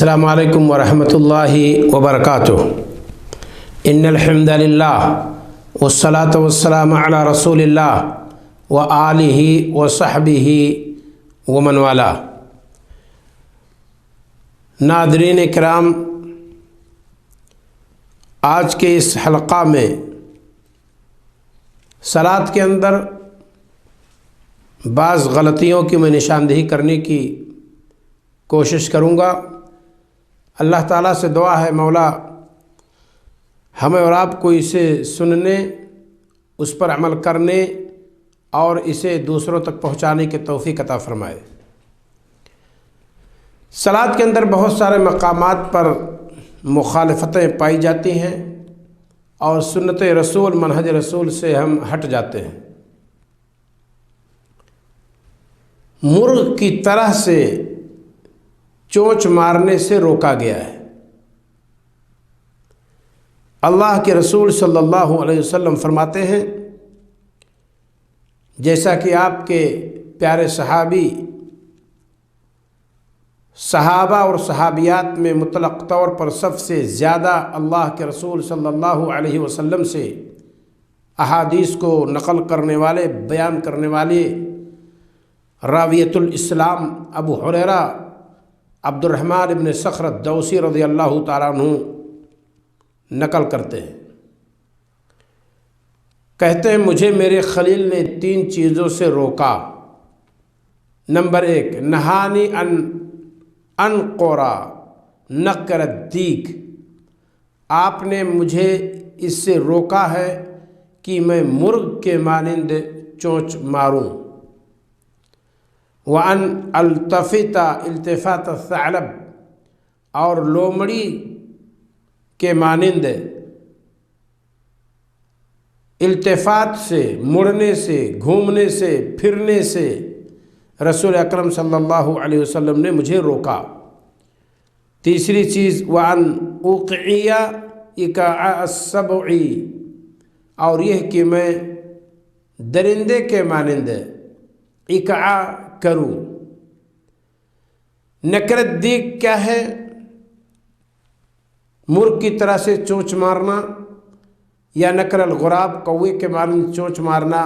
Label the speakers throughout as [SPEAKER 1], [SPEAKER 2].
[SPEAKER 1] السلام علیکم ورحمۃ اللہ وبرکاتہ۔ ان الحمد للہ والصلاة والسلام علی رسول اللہ وآلہ وصحبہ ومن والہ۔ ناظرین کرام، آج کے اس حلقہ میں صلاۃ کے اندر بعض غلطیوں کی میں نشاندہی کرنے کی کوشش کروں گا۔ اللہ تعالیٰ سے دعا ہے مولا ہمیں اور آپ کو اسے سننے، اس پر عمل کرنے اور اسے دوسروں تک پہنچانے کی توفیق عطا فرمائے۔ صلاۃ کے اندر بہت سارے مقامات پر مخالفتیں پائی جاتی ہیں اور سنت رسول، منہج رسول سے ہم ہٹ جاتے ہیں۔ مرغ کی طرح سے چونچ مارنے سے روکا گیا ہے۔ اللہ کے رسول صلی اللہ علیہ وسلم فرماتے ہیں، جیسا کہ آپ کے پیارے صحابہ اور صحابیات میں مطلق طور پر سب سے زیادہ اللہ کے رسول صلی اللہ علیہ وسلم سے احادیث کو نقل کرنے والے، بیان کرنے والے راویۃ الاسلام ابو ہریرہ عبد الرحمن ابن صخر الدوسی رضی اللہ تعالیٰ عنہ نقل کرتے ہیں، کہتے ہیں مجھے میرے خلیل نے 3 چیزوں سے روکا۔ نمبر 1، نہانی ان قورا نقر الدیگ، آپ نے مجھے اس سے روکا ہے کہ میں مرغ کے مانند چونچ ماروں۔ وَأَنْ الْتَفِتَ التفات الثعلب، اور لومڑی کے مانند التفات سے، مڑنے سے، گھومنے سے، پھرنے سے رسول اکرم صلی اللہ علیہ وسلم نے مجھے روکا۔ تیسری چیز، وَأَنْ أُوقِعِيَ إِكَاعَ السَّبْعِ، اور یہ کہ میں درندے کے مانند اکعاء کروں۔ نقر الدیگ کیا ہے؟ مرغ کی طرح سے چونچ مارنا، یا نقر الغراب کوے کے مانند چونچ مارنا۔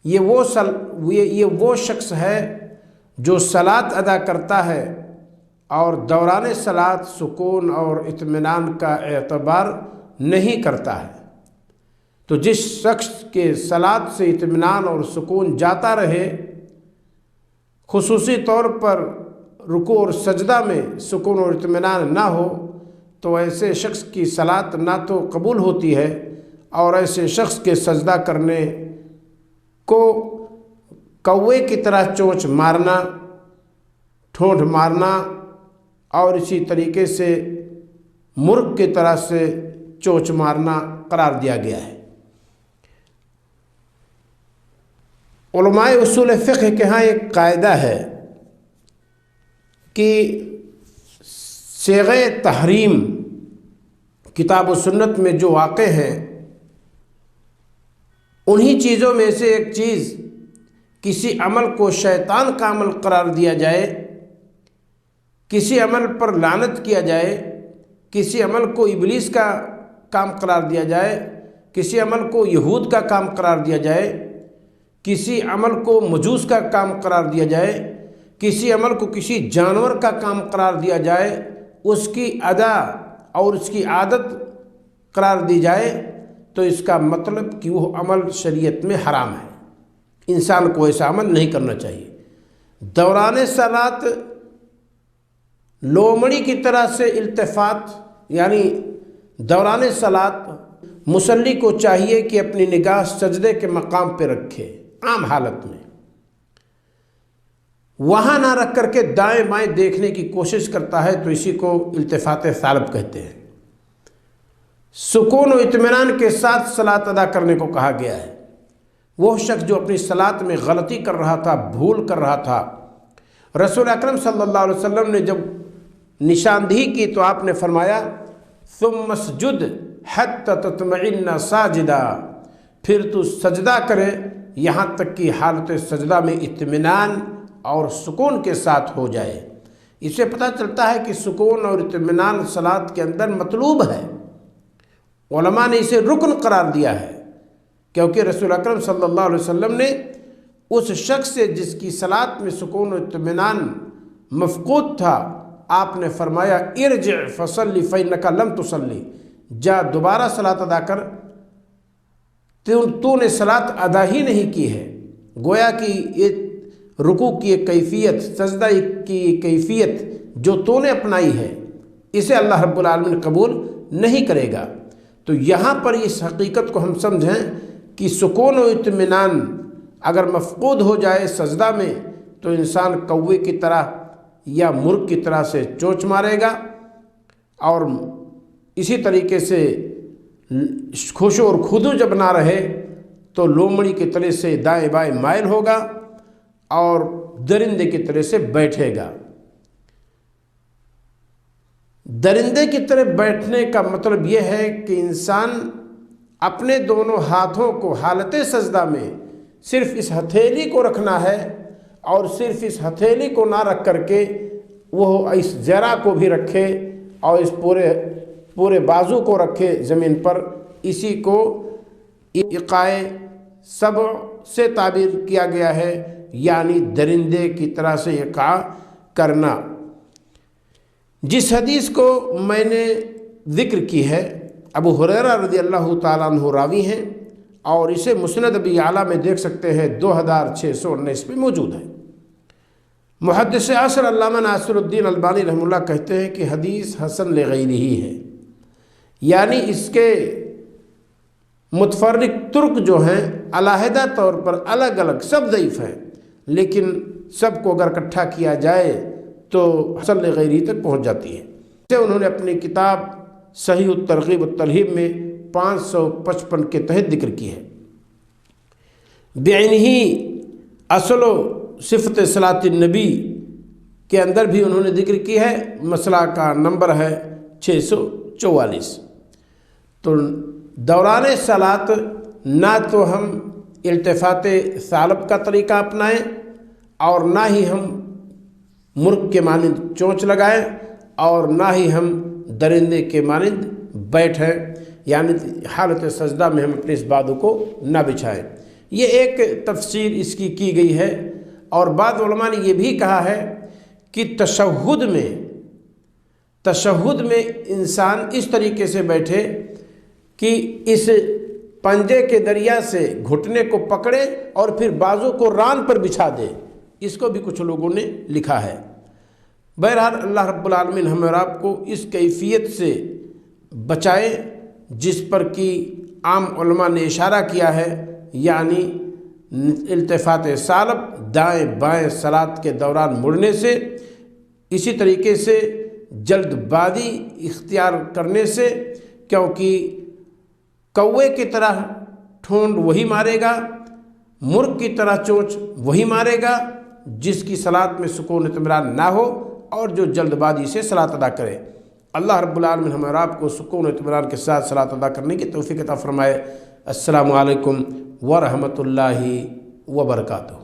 [SPEAKER 1] یہ وہ شخص ہے جو صلاۃ ادا کرتا ہے اور دوران صلاۃ سکون اور اطمینان کا اعتبار نہیں کرتا ہے۔ تو جس شخص کے صلاۃ سے اطمینان اور سکون جاتا رہے، خصوصی طور پر رکوع اور سجدہ میں سکون اور اطمینان نہ ہو، تو ایسے شخص کی صلاۃ نہ تو قبول ہوتی ہے، اور ایسے شخص کے سجدہ کرنے کو کوے کی طرح چونچ مارنا، ٹھونٹ مارنا، اور اسی طریقے سے مرغ کی طرح سے چونچ مارنا قرار دیا گیا ہے۔ علماء اصول فقہ کے ہاں ایک قاعدہ ہے کہ صیغہ تحریم کتاب و سنت میں جو واقع ہیں، انہی چیزوں میں سے ایک چیز کسی عمل کو شیطان کا عمل قرار دیا جائے، کسی عمل پر لعنت کیا جائے، کسی عمل کو ابلیس کا کام قرار دیا جائے، کسی عمل کو یہود کا کام قرار دیا جائے، کسی عمل کو مجوس کا کام قرار دیا جائے، کسی عمل کو کسی جانور کا کام قرار دیا جائے، اس کی ادا اور اس کی عادت قرار دی جائے، تو اس کا مطلب کہ وہ عمل شریعت میں حرام ہے، انسان کو ایسا عمل نہیں کرنا چاہیے۔ دوران صلاۃ لومڑی کی طرح سے التفات، یعنی دوران صلاۃ مصلی کو چاہیے کہ اپنی نگاہ سجدے کے مقام پہ رکھے، عام حالت میں وہاں نہ رکھ کر کے دائیں بائیں دیکھنے کی کوشش کرتا ہے، تو اسی کو التفات ثعلب کہتے ہیں۔ سکون و اطمینان کے ساتھ صلاۃ ادا کرنے کو کہا گیا ہے۔ وہ شخص جو اپنی صلاۃ میں غلطی کر رہا تھا، بھول کر رہا تھا، رسول اکرم صلی اللہ علیہ وسلم نے جب نشاندہی کی تو آپ نے فرمایا ثم اسجد حتی تطمئن ساجدا، پھر تو سجدہ کرے یہاں تک کہ حالت سجدہ میں اطمینان اور سکون کے ساتھ ہو جائے۔ اس سے پتہ چلتا ہے کہ سکون اور اطمینان صلاۃ کے اندر مطلوب ہے۔ علماء نے اسے رکن قرار دیا ہے، کیونکہ رسول اکرم صلی اللہ علیہ وسلم نے اس شخص سے جس کی صلاۃ میں سکون و اطمینان مفقود تھا، آپ نے فرمایا ارجع فصلی فإنک لم تصلی، جا دوبارہ صلاۃ ادا کر، تو نے صلاۃ ادا ہی نہیں کی ہے۔ گویا کہ یہ رکوع کی ایک کیفیت، سجدہ کی ایک کیفیت جو تو نے اپنائی ہے، اسے اللہ رب العالمین قبول نہیں کرے گا۔ تو یہاں پر اس حقیقت کو ہم سمجھیں کہ سکون و اطمینان اگر مفقود ہو جائے سجدہ میں تو انسان کوے کی طرح یا مرغ کی طرح سے چونچ مارے گا، اور اسی طریقے سے خوشو اور خضوع جب نہ رہے تو لومڑی کی طرح سے دائیں بائیں مائل ہوگا اور درندے کی طرح سے بیٹھے گا۔ درندے کی طرح بیٹھنے کا مطلب یہ ہے کہ انسان اپنے دونوں ہاتھوں کو حالت سجدہ میں صرف اس ہتھیلی کو رکھنا ہے، اور صرف اس ہتھیلی کو نہ رکھ کر کے وہ اس ذرا کو بھی رکھے اور اس پورے بازو کو رکھے زمین پر۔ اسی کو ایقاع سبع سے تعبیر کیا گیا ہے، یعنی درندے کی طرح سے ایقاع کرنا۔ جس حدیث کو میں نے ذکر کی ہے، ابو ہریرہ رضی اللہ تعالیٰ عنہ راوی ہیں، اور اسے مسند ابی اعلیٰ میں دیکھ سکتے ہیں، 2619 میں موجود ہے۔ محدث عصر علامہ ناصر الدین البانی رحمہ اللہ کہتے ہیں کہ حدیث حسن لغیرہ ہے، یعنی اس کے متفرق ترک جو ہیں علیحدہ طور پر الگ الگ سب ضعیف ہیں، لیکن سب کو اگر اکٹھا کیا جائے تو حسن لغیرہ تک پہنچ جاتی ہے۔ اسے انہوں نے اپنی کتاب صحیح الترغیب والترہیب میں 555 کے تحت ذکر کی ہے۔ بعینہ اصل و صفت صلاۃ النبی کے اندر بھی انہوں نے ذکر کی ہے، مسئلہ کا نمبر ہے 644۔ تو دوران صلاۃ نہ تو ہم التفات ثعلب کا طریقہ اپنائیں اور نہ ہی ہم مرغ کے مانند چونچ لگائیں اور نہ ہی ہم درندے کے مانند بیٹھیں، یعنی حالت سجدہ میں ہم اپنے اس بازو کو نہ بچھائیں۔ یہ ایک تفسیر اس کی گئی ہے، اور بعض علماء نے یہ بھی کہا ہے کہ تشہد میں انسان اس طریقے سے بیٹھے کہ اس پنجے کے ذریعہ سے گھٹنے کو پکڑے اور پھر بازو کو ران پر بچھا دے، اس کو بھی کچھ لوگوں نے لکھا ہے۔ بہرحال اللہ رب العالمین ہمیں اور آپ کو اس کیفیت سے بچائے جس پر کہ عام علماء نے اشارہ کیا ہے، یعنی التفات ثعلب، دائیں بائیں صلاۃ کے دوران مڑنے سے، اسی طریقے سے جلد بازی اختیار کرنے سے، کیونکہ کوے کی طرح ٹھونڈ وہی مارے گا، مرغ کی طرح چونچ وہی مارے گا جس کی صلاۃ میں سکون اطمینان نہ ہو اور جو جلد بازی سے صلاۃ ادا کرے۔ اللہ رب العالمین ہمیں اور آپ کو سکون و اطمینان کے ساتھ صلاۃ ادا کرنے کی توفیق عطا فرمائے۔ السلام علیکم ورحمۃ اللہ وبرکاتہ۔